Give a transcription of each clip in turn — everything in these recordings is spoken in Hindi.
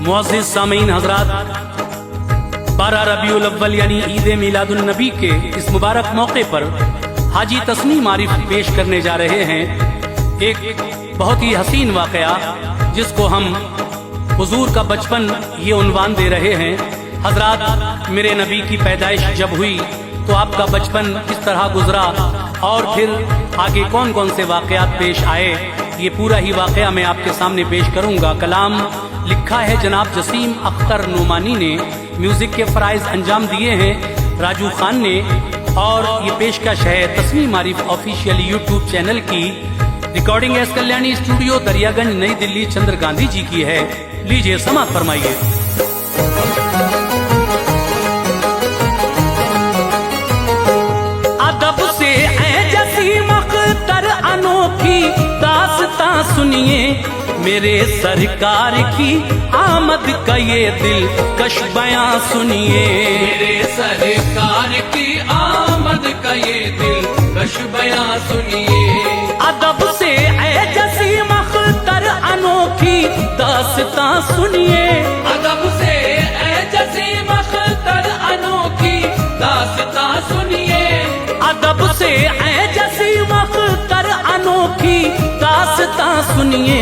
मुअज़्ज़िज़ सामीन हज़रात, 12 रबीउल अव्वल यानी ईद मिलादुन नबी के इस मुबारक मौके पर हाजी तस्नीम आरिफ पेश करने जा रहे हैं एक बहुत ही हसीन वाक़या, जिसको हम हुजूर का बचपन ये उन्वान दे रहे हैं। हज़रात, मेरे नबी की पैदाइश जब हुई तो आपका बचपन किस तरह गुजरा और फिर आगे कौन कौन से वाक़यात पेश आए, ये पूरा ही वाक़या मैं आपके सामने पेश करूँगा। कलाम लिखा है जनाब जसीम अख्तर नुमानी ने, म्यूज़िक के फ़राइज़ अंजाम दिए हैं राजू खान ने, और ये पेशकश है Tasneem Arif official YouTube channel की। Recording S Kalyani studio, Daryaganj, Nai Delhi, चंद्र गांधी जी की है। लीजिए समाअत फरमाइए। अदब से ऐ जसीम अख्तर अनोखी दास्तां सुनिए, मेरे सरकार की आमद का ये दिल कश बयां सुनिए। मेरे सरकार की आमद का ये दिल कश बयां सुनिए। अदब से ऐ जसीम अख्तर अनोखी दास्तां सुनिए। अदब से ऐ जसीम अख्तर अनोखी दास्तां सुनिए। अदब से ऐ जसीम अख्तर अनोखी दास्तां सुनिए,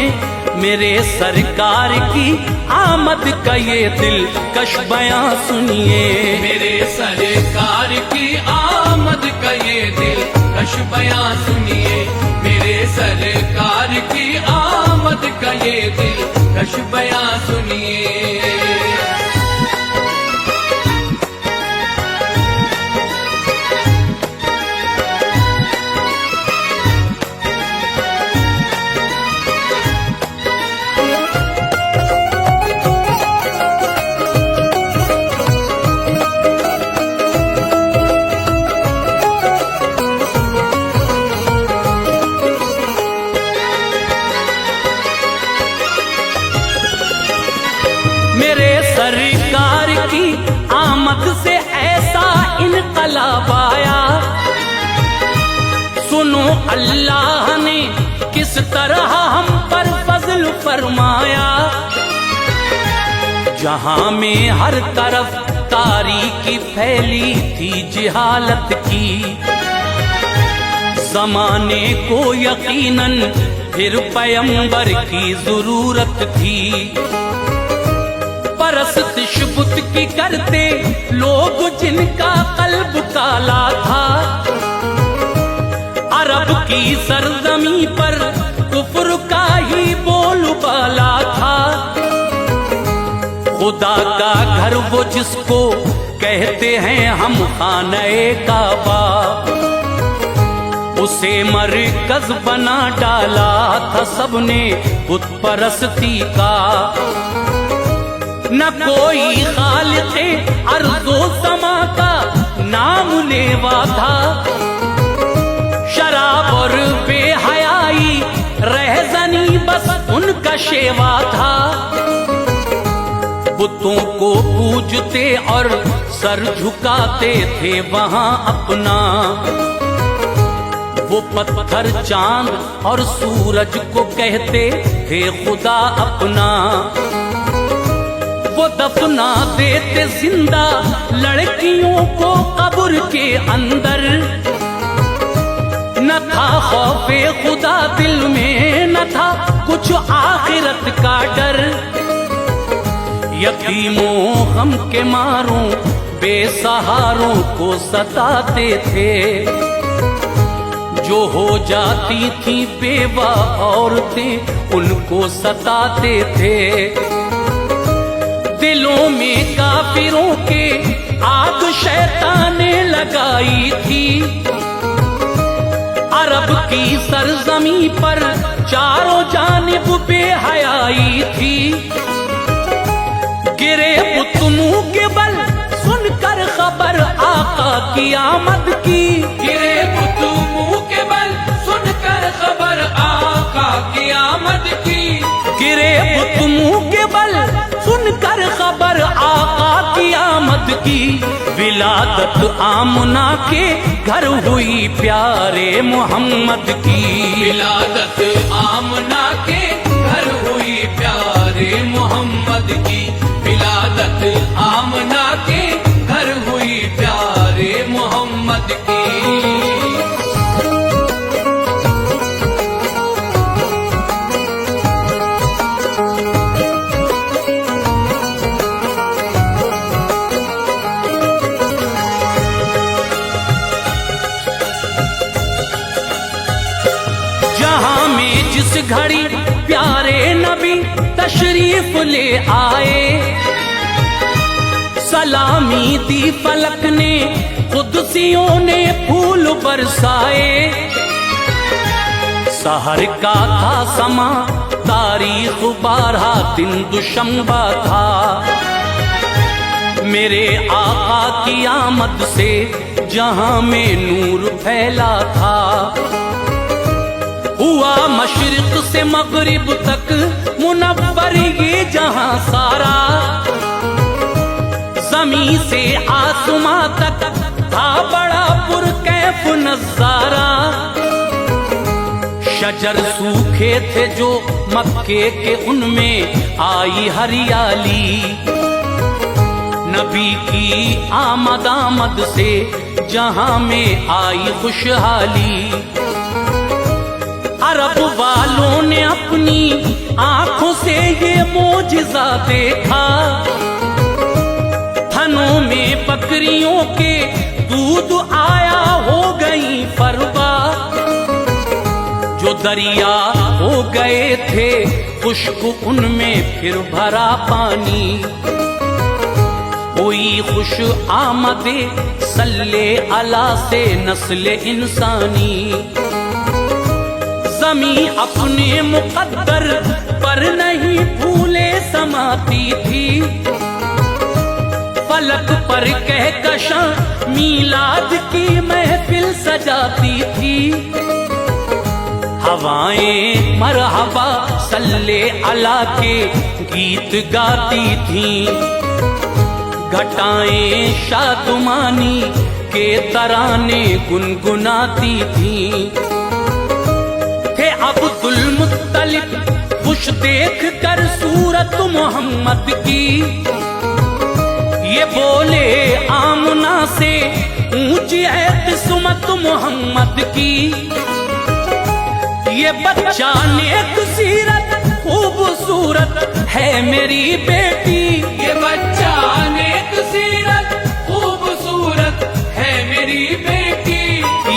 मेरे सरकार की आमद का ये दिल कश बयां सुनिए। मेरे सरकार की आमद का ये दिल कश बयां सुनिए। मेरे सरकार की आमद का ये दिल कश बयां सुनिए। मेरे सरकार की आमद से ऐसा इनकलाब आया, सुनो अल्लाह ने किस तरह हम पर फजल फरमाया। जहां में हर तरफ तारीकी फैली थी जिहालत की, ज़माने को यकीनन फिर पैगंबर की जरूरत थी। परस्तिश बुत की करते लोग जिनका कल्ब काला था, अरब की सरजमी पर कुफ्र का ही बोलबाला था। खुदा का घर वो जिसको कहते हैं हम खाने काबा, उसे मरकज बना डाला था सबने बुत परस्ती का। न कोई खालिक़े अर्ज़ो समा का नाम लेवा था, शराब और बेहयाई रहज़नी बस उनका शेवा था। बुतों को पूजते और सर झुकाते थे वहां अपना, वो पत्थर चांद और सूरज को कहते थे खुदा अपना। वो दफना देते जिंदा लड़कियों को कब्र के अंदर, न था खौफे खुदा दिल में, न था कुछ आखिरत का डर। यतीमों गम के मारों बेसहारों को सताते थे, जो हो जाती थी बेवा औरतें उनको सताते थे। दिलों में काफिरों के आग शैतान ने लगाई थी, अरब की सरजमी पर चारों जानिब बेहयाई थी। गिरे बुत मुंह के बल सुनकर खबर आका की आमद की। गिरे बुत मुंह के बल सुनकर खबर आका की आमद की। गिरे बुत मुंह के बल सुनकर खबर आका की आमद की। विलादत आमना के घर हुई प्यारे मोहम्मद की। विलादत आमना के घर हुई प्यारे मोहम्मद की। मोहम्मद की। जहां में जिस घड़ी प्यारे नबी तशरीफ ले आए, सलामी दी फलक ने, कुदसियों ने फूल बरसाए। सहर का था समा, तारीख 12 दिन दुशंबा था। मेरे आका की आमद से जहां में नूर फैला था। हुआ मशरिक से मगरिब तक मुनव्वर ये जहां सारा। ज़मीं से आसमां तक था बड़ा पुरकैफ नज़ारा। शजर सूखे थे जो मक्के के, उनमें आई हरियाली। नबी की आमद से जहां में आई खुशहाली। अरब वालों ने अपनी आंखों से ये मोजिज़ा देखा। थनों में बकरियों के दूध आया, हो गई फरवा। जो दरिया हो गए थे खुश्क, उनमें फिर भरा पानी। हुई खुश आमदे सल्ले अला से नस्ल इंसानी। ज़मीं अपने मुक़द्दर पर नहीं भूले समाती थी। फलक पर कहकशां मीलाद की महफिल सजाती थी। हवाएं मरहबा सल्ले अला के गीत गाती थीं। घटाएं शादुमानी के तराने गुनगुनाती थीं। थे अब्दुल मुत्तलिब खुश देख कर सूरत मोहम्मद की। ये बोले आमना से ऊंची है किस्मत मोहम्मद की। ये बच्चा नेक सीरत खूबसूरत है मेरी बेटी। ये बच्चा नेक सीरत खूबसूरत है मेरी बेटी।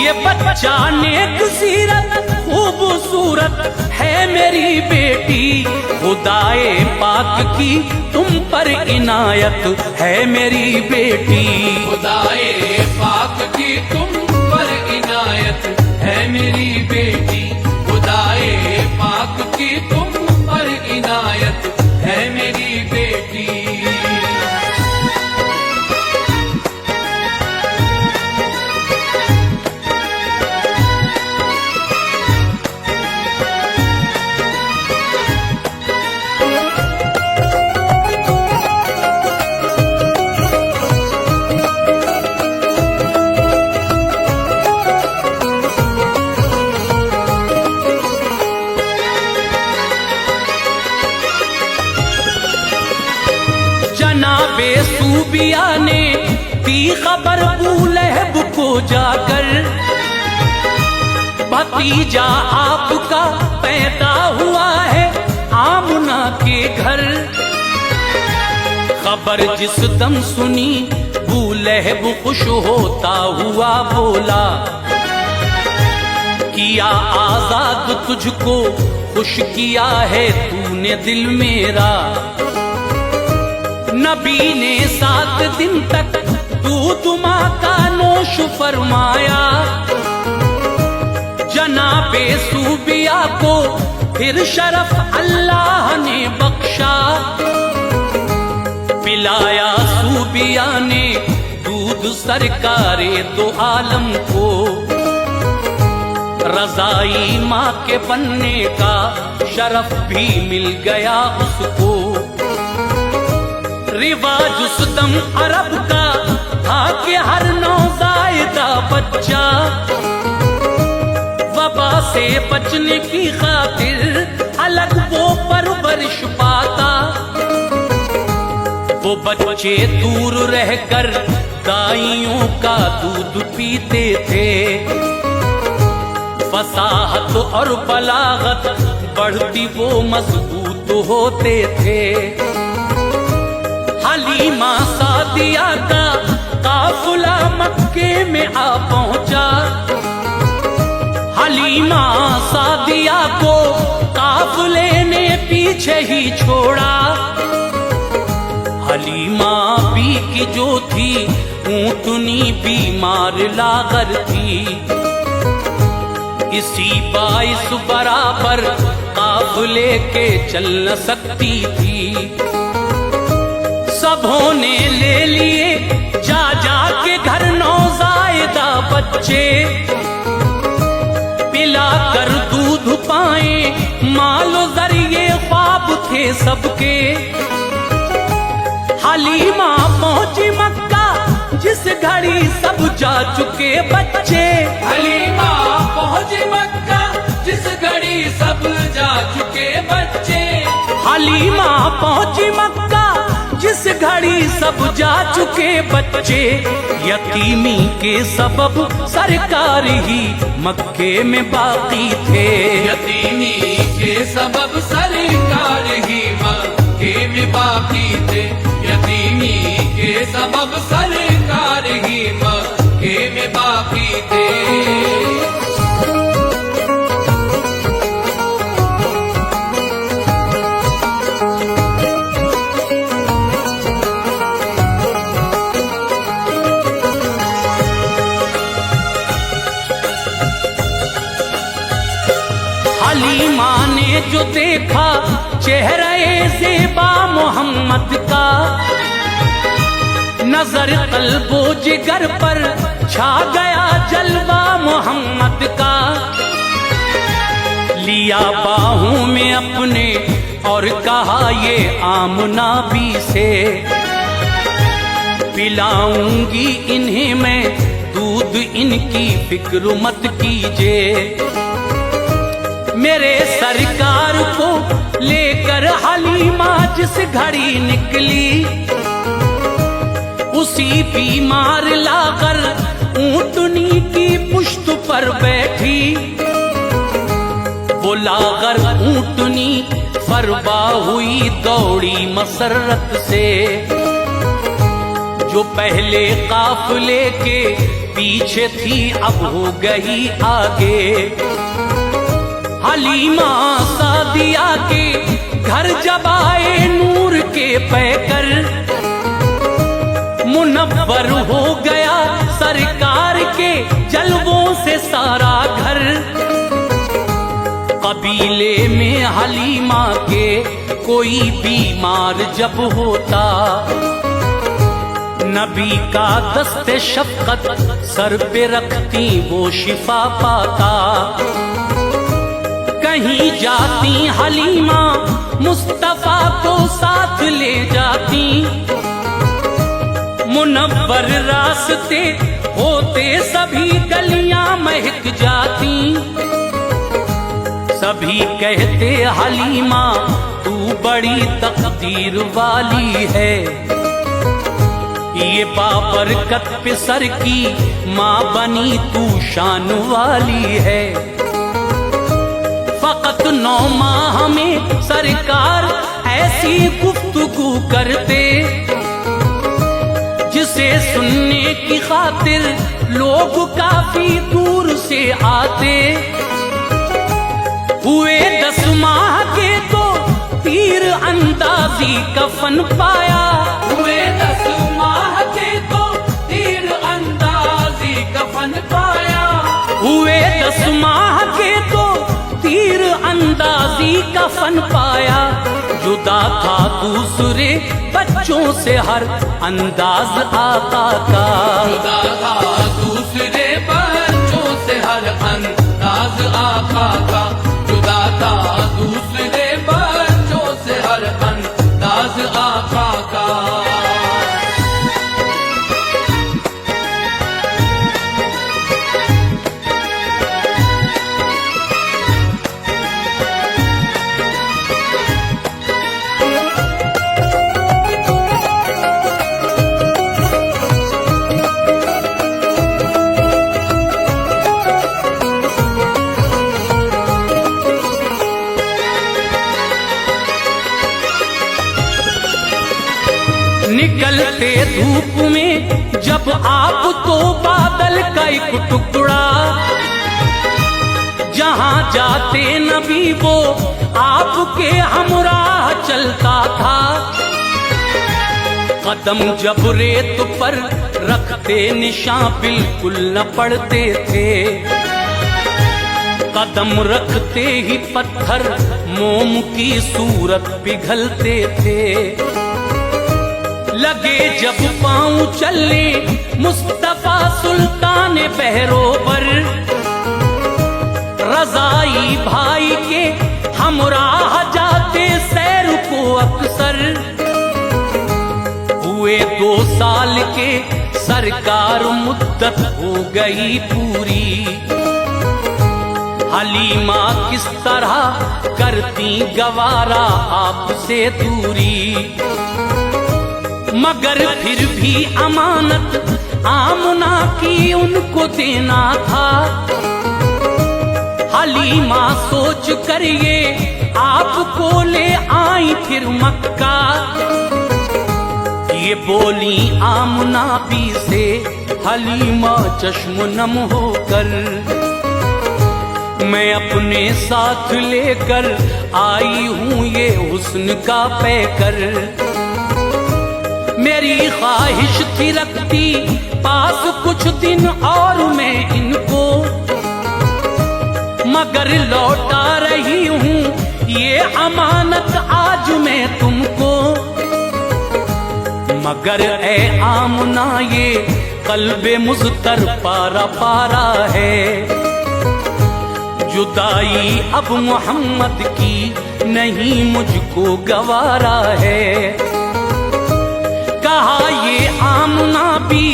ये बच्चा नेक सीरत खूबसूरत है मेरी बेटी। खुदाए पाक की तुम पर इनायत है मेरी बेटी। खुदाए पाक की तुम पर इनायत है मेरी बेटी। खुदाए पाक की तुम पर इनायत है मेरी बेटी। जनाबे सूबिया ने दी खबर बूलहब को जाकर। भतीजा आपका पैदा हुआ है आमना के घर। खबर जिस दम सुनी बूलहब खुश होता हुआ बोला। किया आजाद तुझको खुश किया है तूने दिल मेरा। नबी ने 7 दिन तक दूध माँ का नोश फरमाया। जनाबे सूबिया को फिर शरफ अल्लाह ने बख्शा। पिलाया सूबिया ने दूध सरकारे दो आलम को। रज़ाई माँ के बनने का शरफ भी मिल गया उसको। रिवाज उस दम अरब का था कि हर नौज़ायदा बच्चा वबा से बचने की खातिर अलग वो परवरिश पाता। वो बच्चे दूर रहकर गायों का दूध पीते थे। फसाहत और बलागत बढ़ती वो मजबूत होते थे। हलीमा सादिया का काफिला मक्के में आ पहुंचा। हलीमा सादिया को काफिले ने पीछे ही छोड़ा। हलीमा भी की जो थी ऊंटनी बीमार लागर थी। इसी बाइस बराबर काफिले के चल न सकती थी। सबों ने ले लिए जा जा के घर नौजायदा बच्चे। पिला कर दूध पाए मालो जरिए ख्वाब थे सबके। हलीमा पहुंची मक्का जिस घड़ी सब जा चुके बच्चे। हलीमा पहुंची मक्का जिस घड़ी सब जा चुके बच्चे। हलीमा पहुंची मक्का जिस घड़ी सब जा चुके बच्चे। यतीमी के सबब सरकार ही मक्के में बाकी थे। यतीमी के सबब सरकार ही मक्के में बाकी थे। यतीमी के सबब सरकार ही मक्के में बाकी थे। हलीमा ने जो देखा चेहरे ज़ेबा मोहम्मद का। नजर कल्बो जिगर पर छा गया जलवा मोहम्मद का। लिया बाहों में अपने और कहा ये आमना भी से। पिलाऊंगी इन्हें मैं दूध, इनकी फिक्र मत कीजिए। मेरे सरकार को लेकर हलीमा जिस घड़ी निकली। उसी बीमार लाकर ऊंटनी की पुश्त पर बैठी। वो लाकर ऊंटनी फरबा हुई दौड़ी मसरत से। जो पहले काफिले के पीछे थी अब हो गई आगे। हलीमा सादिया के घर जब आए नूर के पैकर। मुनव्वर हो गया सरकार के जलवों से सारा घर। कबीले में हलीमा के कोई बीमार जब होता। नबी का दस्ते शफकत सर पे रखती वो शिफा पाता। कहीं जाती हलीमा मुस्तफा को साथ ले जाती। मुनव्वर रास्ते होते सभी गलियां महक जाती। सभी कहते हलीमा तू बड़ी तकदीर वाली है। ये बाबरकत पे सर की माँ बनी तू शान वाली है। फकत 9 माह में सरकार ऐसी गुफ्तगू करते। जिसे सुनने की खातिर लोग काफी दूर से आते। हुए 10 माह के तो तीर अंदाजी कफन पाया। हुए 10 माह के तो तीर अंदाजी कफन पाया। हुए 10 माह के तो तीर अंदाजी कफन पाया। जुदा था दूसरे बच्चों से हर अंदाज आका का। जुदा था दूसरे बच्चों से हर अंदाज आका का। जुदा था दूसरे बच्चों से हर अंदाज आका का। निकलते धूप में जब आप तो बादल का एक टुकड़ा, जहां जाते नबी वो आपके हमराह चलता था। कदम जब रेत पर रखते निशान बिल्कुल न पड़ते थे, कदम रखते ही पत्थर मोम की सूरत पिघलते थे। लगे जब पांव चलने मुस्तफा सुल्तान बहरोबर, रजाई भाई के हमराह जाते सैर को अक्सर। हुए 2 साल के सरकार मुद्दत हो गई पूरी, हलीमा किस तरह करती गवारा आपसे दूरी। मगर फिर भी अमानत आमना की उनको देना था। हलीमा सोच कर ये आपको ले आई फिर मक्का। ये बोली आमना भी से हलीमा चश्म नम होकर, मैं अपने साथ लेकर आई हूँ ये हुस्न का पैकर। मेरी ख्वाहिश थी रखती पास कुछ दिन और मैं इनको, मगर लौटा रही हूँ ये अमानत आज मैं तुमको। मगर ए आमना ये कल्बे मुज़्तर पारा पारा है, जुदाई अब मोहम्मद की नहीं मुझको गवारा है। कहा ये आमना भी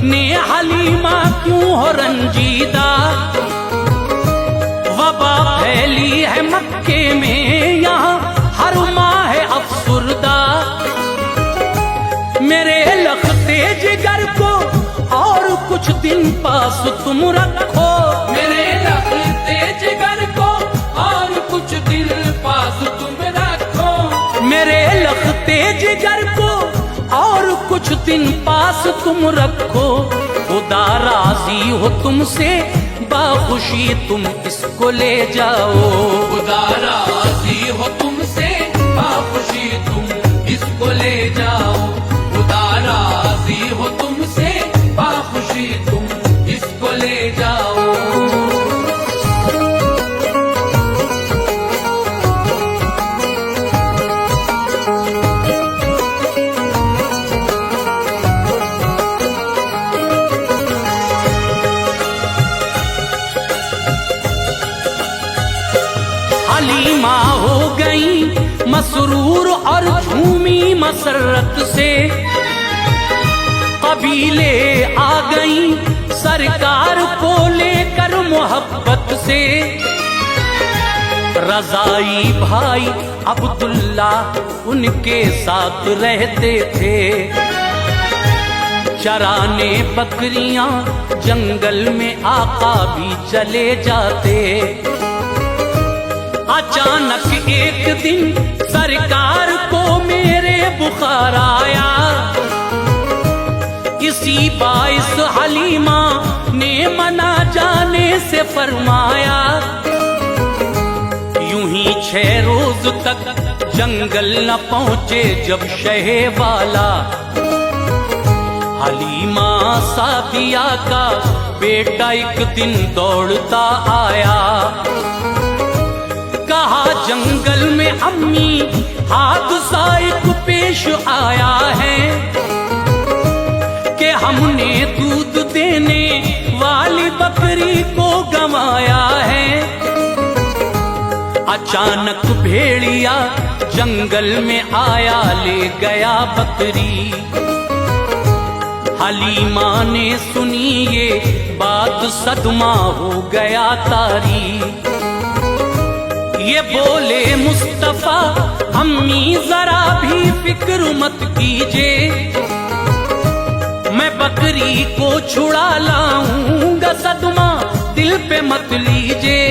ने हलीमा क्यों हो रंजीदा, वबा फैली है मक्के में यहाँ हर माह अफसुरदा। मेरे लखते जिगर को और कुछ दिन पास तुम रखो, मेरे लखते जिगर को और कुछ दिन पास तुम रखो। मेरे लखते जिगर को और कुछ दिन पास तुम रखो। खुदा राजी हो तुमसे बाखुशी तुम इसको ले जाओ। खुदा राजी हो तुमसे बाखुशी तुम इसको ले जाओ। खुदा राजी हो तुमसे बाखुशी तुम इसको ले जाओ। हलीमा हो गई मसरूर और झूमी मसरत से, कबीले आ गई सरकार को लेकर मोहब्बत से। रजाई भाई अब्दुल्ला उनके साथ रहते थे, चराने बकरियां जंगल में आका भी चले जाते। अचानक एक दिन सरकार को मेरे बुखार आया, इसी बाइस हलीमा ने मना जाने से फरमाया। यूं ही 6 रोज तक जंगल न पहुंचे जब शहे वाला, हलीमा सादिया का बेटा एक दिन दौड़ता आया। कहा जंगल में अम्मी हादसा एक पेश आया है कि हमने दूध देने वाली बकरी को गंवाया है। अचानक भेड़िया जंगल में आया ले गया बकरी। हलीमा ने सुनी ये बात सदमा हो गया तारी। ये बोले मुस्तफा अम्मी जरा भी फिक्र मत कीजिए, मैं बकरी को छुड़ा लाऊंगा, सदमा दिल पे मत लीजिए।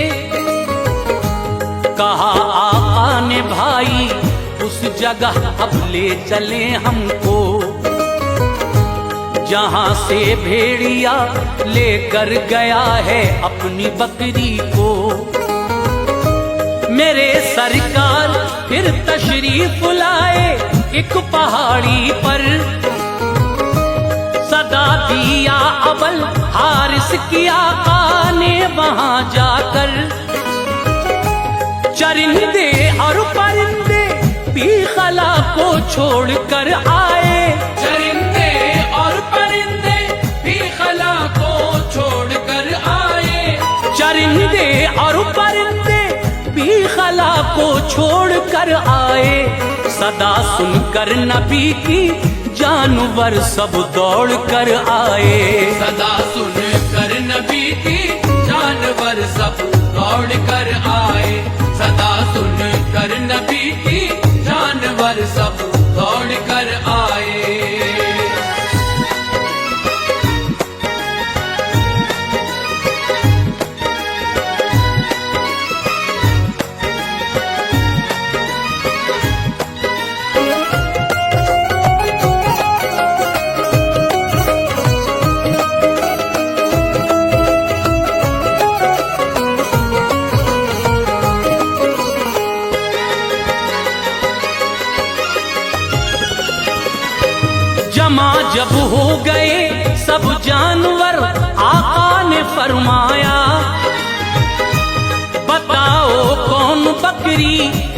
कहा आका ने भाई उस जगह अब ले चले हमको, जहां से भेड़िया लेकर गया है अपनी बकरी को। मेरे सरकार फिर तशरीफ लाए एक पहाड़ी पर, सदा दिया अबल हारिस की आका ने वहां जाकर। चरिंदे और परिंदे भी खला को छोड़कर आए, चरिंदे और परिंदे भी खला को छोड़कर आए, चरिंदे और परिंदे भी खला को छोड़कर आए। सदा सुनकर नबी की जानवर सब दौड़ कर आए, सदा सुनकर नबी की जानवर सब दौड़ कर आए, सदा सुनकर नबी की जानवर सब दौड़ कर आए। जमा जब हो गए सब जानवर, आका ने फरमाया, बताओ कौन बकरी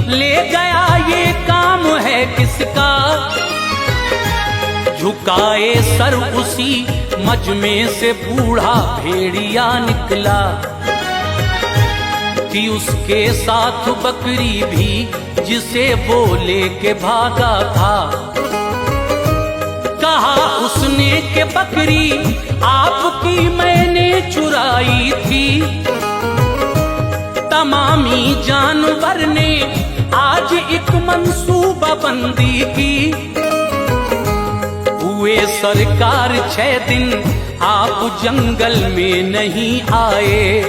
ले गया, ये काम है किसका। झुकाए सर उसी मजमे से बूढ़ा भेड़िया निकला, कि उसके साथ बकरी भी जिसे वो लेके भागा था। कहा उसने के बकरी आपकी मैंने चुराई थी, तमामी जानवर ने आज एक मंसूबा बंदी की। हुए सरकार 6 दिन आप जंगल में नहीं आए,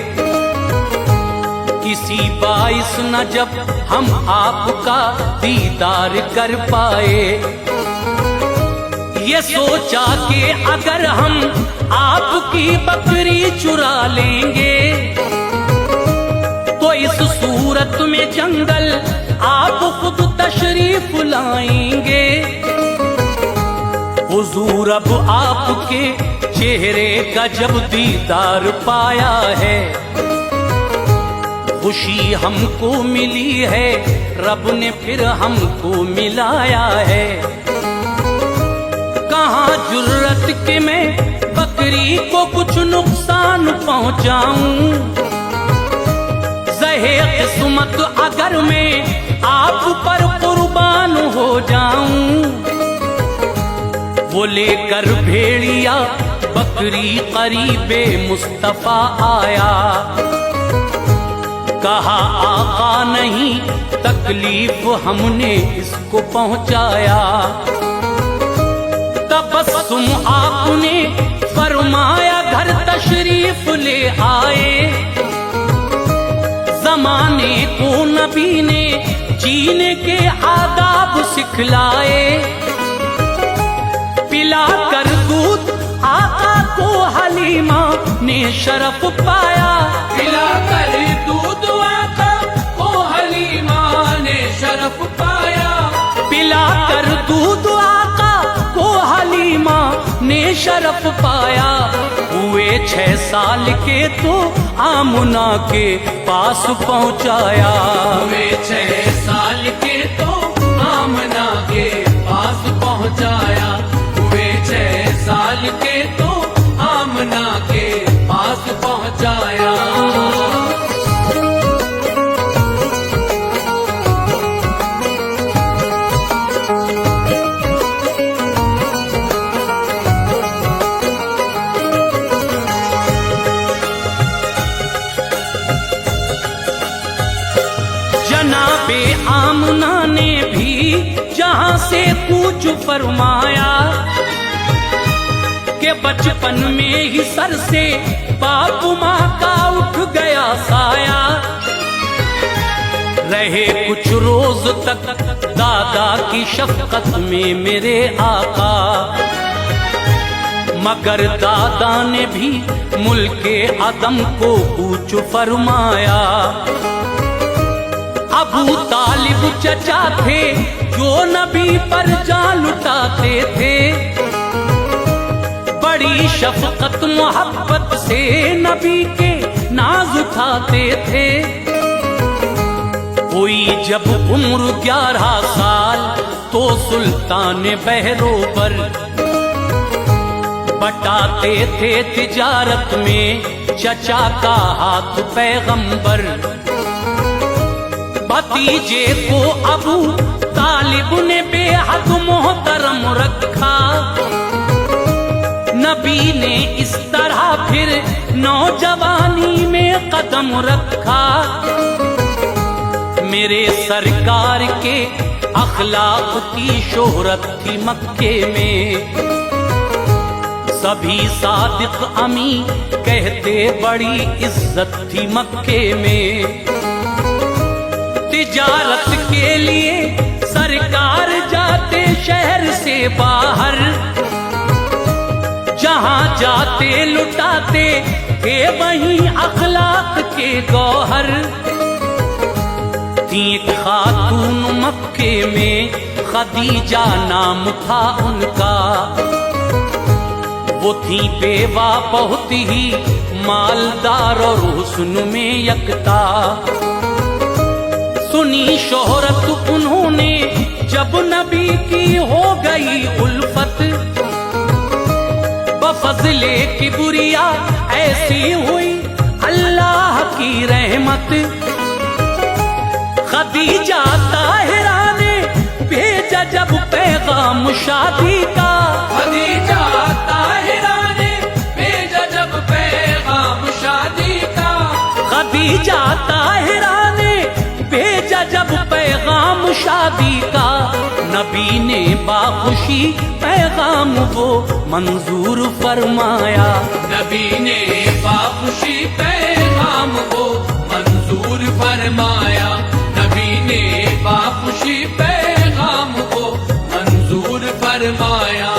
किसी बाइस न जब हम आपका दीदार कर पाए। ये सोचा कि अगर हम आपकी बकरी चुरा लेंगे तो इस सूरत में जंगल आप खुद तशरीफ लाएंगे। हुजूर अब आपके चेहरे का जब दीदार पाया है, खुशी हमको मिली है, रब ने फिर हमको मिलाया है। कहाँ जुर्रत के मैं बकरी को कुछ नुकसान पहुंचाऊं, ज़हे किस्मत अगर मैं आप पर कुर्बान हो जाऊं। वो लेकर भेड़िया बकरी करीबे मुस्तफा आया, कहा आका नहीं तकलीफ हमने इसको पहुंचाया। तबस्सुम आपने फरमाया घर तशरीफ ले आए, जमाने को नबी ने जीने के आदाब सिखलाए। पिलाकर दूध आका को हलीमा ने शरफ पाया, पिलाकर दूध आका को हलीमा ने शरफ पाया, पिलाकर दूध आका को हलीमा ने शरफ पाया। हुए 6 साल के तो आमुना के पास पहुंचाया, हुए 6 साल के तो आमना के पास पहुंचाया, हुए 6 साल के तो आमना के पास पहुंचाया। जनाबे आमना ने भी जहां से कूच फरमाया, के बचपन में ही सर से बाप माँ का उठ गया साया। रहे कुछ रोज तक दादा की शफकत में मेरे आका, मगर दादा ने भी मुल्के अदम को ऊंच फरमाया। अबू तालिब चचा थे जो नबी पर जान लुटाते थे, बड़ी शफकत मोहब्बत से नबी के नाज उठाते थे। हुई जब उम्र 11 साल तो सुल्तान बहरोबर बटाते थे तिजारत में चचा का हाथ पैगंबर। भतीजे को अबू तालिब ने बेहद मोहतरम रखा। नबी ने इस तरह फिर नौजवानी में कदम रखा। मेरे सरकार के अखलाक की शोहरत थी मक्के में। सभी सादिक अमी कहते बड़ी इज्जत थी मक्के में। तिजारत के लिए सरकार जाते शहर से बाहर, जहां जाते लुटाते थे वहीं अखलाक के गौहर। थी एक खातून मक्के में खदीजा नाम था उनका। वो थी बेवा बहुत ही मालदार और हुस्न में यकता। सुनी शोहरत उन्होंने जब नबी की हो गई उल्फत। बफज़ले किबरिया ऐसी हुई अल्लाह की रहमत। खदीजा ताहिरा ने भेजा जब पैगाम शादी का। खदीजा ताहिरा ने भेजा जब पैगाम शादी का। खदीजा ताहिरा ने भेजा जब पैगाम शादी का। नबी ने बाखुशी पैगाम वो मंजूर फरमाया। नबी ने बाखुशी पैगाम वो मंजूर फरमाया। नबी ने बाखुशी पैगाम को मंजूर फरमाया।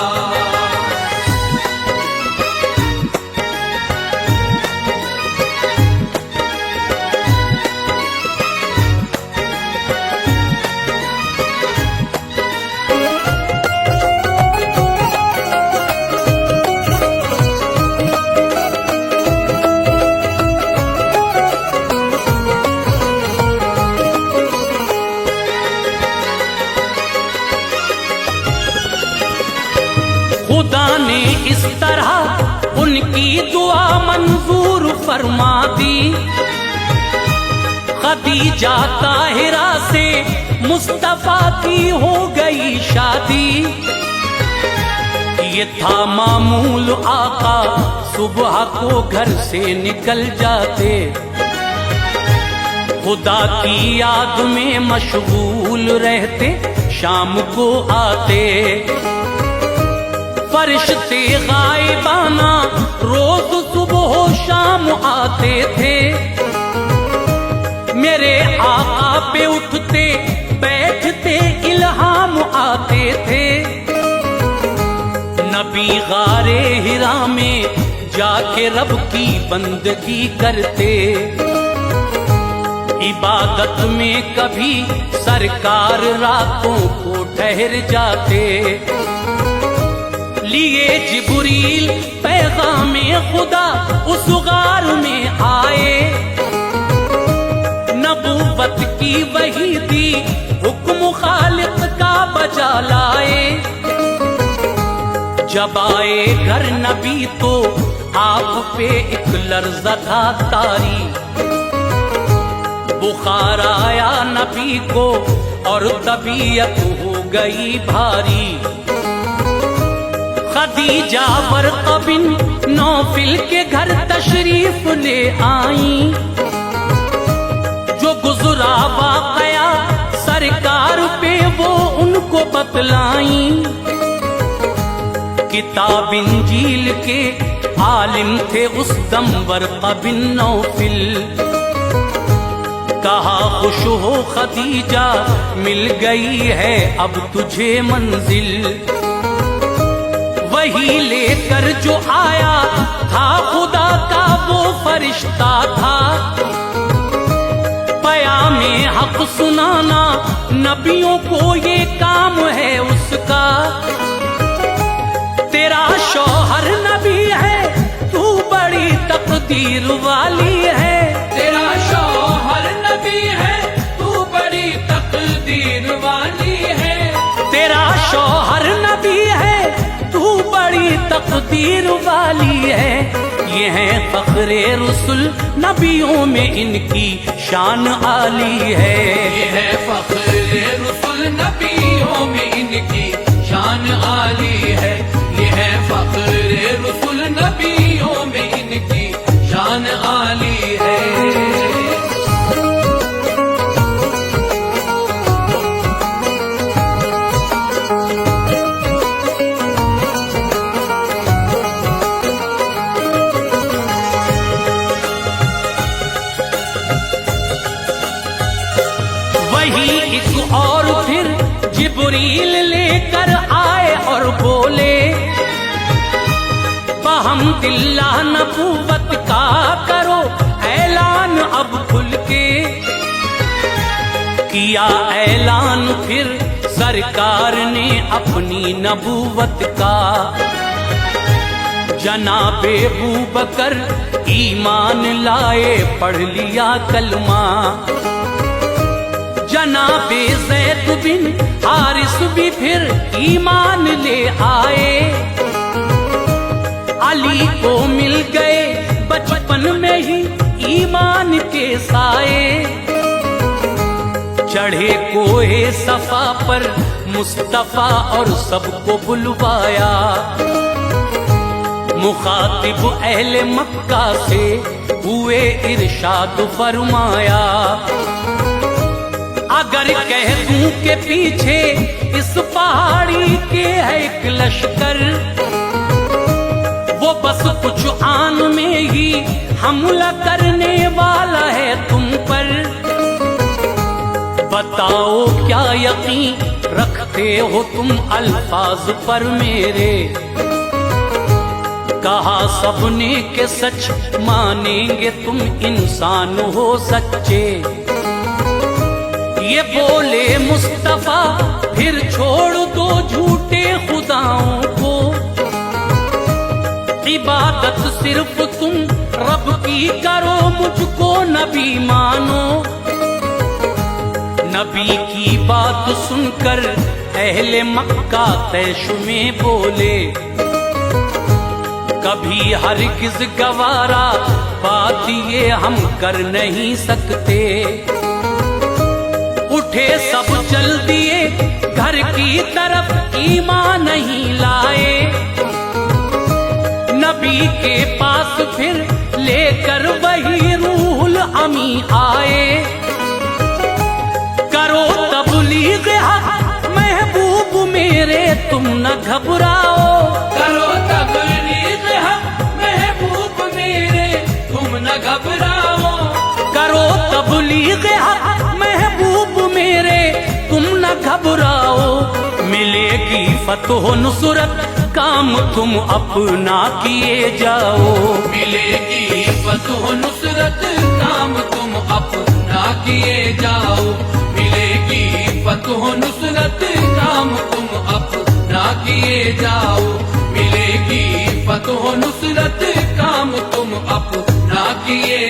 खुदा ने इस तरह उनकी दुआ मंजूर फरमा दी। खदीजा ताहिरा से मुस्तफा की हो गई शादी। ये था मामूल आका सुबह को घर से निकल जाते। खुदा की याद में मशगूल रहते, शाम को आते। फरिश्ते गायबाना रोज सुबह शाम आते थे। मेरे आका पे उठते बैठते इल्हाम आते थे। नबी गारे हिरा में जाके रब की बंदगी करते। इबादत में कभी सरकार रातों को ठहर जाते। लिए जिब्रील पैगामे खुदा उस गार में आए। नबूवत की वही दी हुक्म खालिक का बजा लाए। जब आए घर नबी तो आप पे एक लर्जा था तारी। बुखार आया नबी को और तबीयत हो गई भारी। खदीजा वर्क़ा बिन नौफिल के घर तशरीफ ले आई। जो गुज़रा वाक़या सरकार पे वो उनको बतलाई। किताब इंजील के आलिम थे उस दम वर्क़ा बिन नौफिल। कहा खुश हो खदीजा मिल गई है अब तुझे मंजिल। वही लेकर जो आया था खुदा का वो फरिश्ता था। पयामे हक सुनाना नबियों को ये काम है उसका। तेरा शौहर नबी है, तू बड़ी तकदीर वाली है। तेरा शौहर नबी है, तू बड़ी तकदीर वाली है। तेरा शौहर नबी है, तू बड़ी तकदीर वाली है। ये है फख्रे रसूल, नबियों में इनकी शान आली है। ये है फख्रे रसूल, नबियों में इनकी शान आली है। ये है फख्रे रसूल, नबियों में इनकी शान आली है। वही एक और फिर जिब्रील लेकर आए और बोले, बहम्दिल्लाह नबूवत का करो ऐलान अब खुल के। किया ऐलान फिर सरकार ने अपनी नबूवत का। जनाबे अबू बकर ईमान लाए, पढ़ लिया कलमा। जनाबे ज़ैद बिन हारिस भी फिर ईमान ले आए। अली को मिल गए बचपन में ही ईमान के साए। चढ़े कोहे सफा पर मुस्तफा और सबको बुलवाया। मुखातिब अहले मक्का से हुए इरशाद फरमाया, अगर कह दूं के पीछे इस पहाड़ी के है एक लश्कर, वो बस कुछ आन में ही हमला करने वाला है तुम पर। बताओ क्या यकीन रखते हो तुम अल्फाज पर मेरे। कहा सबने के सच मानेंगे तुम इंसान हो सच्चे। ये बोले मुस्तफा फिर छोड़ दो झूठे खुदाओं को। इबादत सिर्फ तुम रब की करो, मुझको नबी मानो। नबी की बात सुनकर अहले मक्का तैश में बोले, कभी हरगिज़ गवारा बात ये हम कर नहीं सकते। उठे सब चल दिए घर की तरफ, ईमान नहीं लाए। नबी के पास फिर लेकर वही रूहुल अमी आए। करो तबलीग हक महबूब मेरे, तुम न घबराओ। करो तबलीग हक महबूब मेरे, तुम न घबराओ। करो तबलीग हक महबूब मेरे, तुम न घबराओ। मिलेगी फतह नुसरत, काम तुम अपना किए जाओ। मिलेगी फतह नुसरत, काम तुम अपना किए जाओ। मिलेगी फतह नुसरत, काम तुम अपना किए जाओ। मिलेगी फतह नुसरत, काम तुम अपना किए